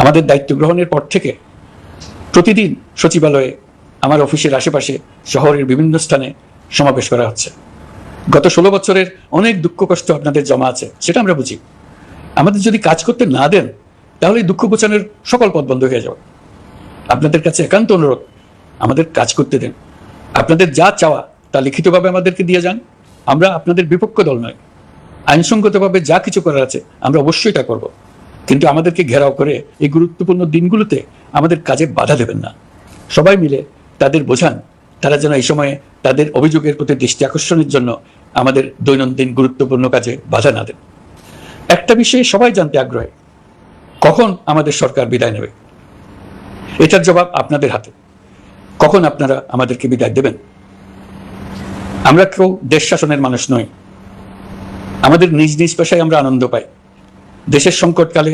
আমাদের দায়িত্ব গ্রহণের পর থেকে প্রতিদিন সচিবালয়ে, আমার অফিসের আশেপাশে, শহরের বিভিন্ন স্থানে সমাবেশ করা হচ্ছে। গত 16 বছরের অনেক দুঃখ কষ্ট আপনাদের জমা আছে, সেটা আমরা বুঝি। আমাদের যদি কাজ করতে না দেন, তাহলে দুঃখ ঘোচানোর সকল পথ বন্ধ হয়ে যাবে। আপনাদের কাছে একান্ত অনুরোধ, আমাদের কাজ করতে দেন। আপনাদের যা চাওয়া তা লিখিতভাবে আমাদেরকে দিয়ে যান। আমরা আপনাদের বিপক্ষ দল নয়। আইনসঙ্গতভাবে যা কিছু করার আছে আমরা অবশ্যই তা করব, কিন্তু আমাদেরকে ঘেরাও করে এই গুরুত্বপূর্ণ দিনগুলোতে আমাদের কাজে বাধা দেবেন না। সবাই মিলে তাদের বোঝান, তারা যেন এই সময়ে তাদের অভিযোগের প্রতি দৃষ্টি আকর্ষণের জন্য আমাদের দৈনন্দিন গুরুত্বপূর্ণ কাজে বাধা না দেন। একটা বিষয়ে সবাই জানতে আগ্রহী, কখন আমাদের সরকার বিদায় নেবে? এটার জবাব আপনাদের হাতে। কখন আপনারা আমাদেরকে বিদায় দেবেন? আমরা কেউ দেশ শাসনের মানুষ নই। আমাদের নিজ নিজ পেশায় আমরা আনন্দ পাই। দেশের সংকটকালে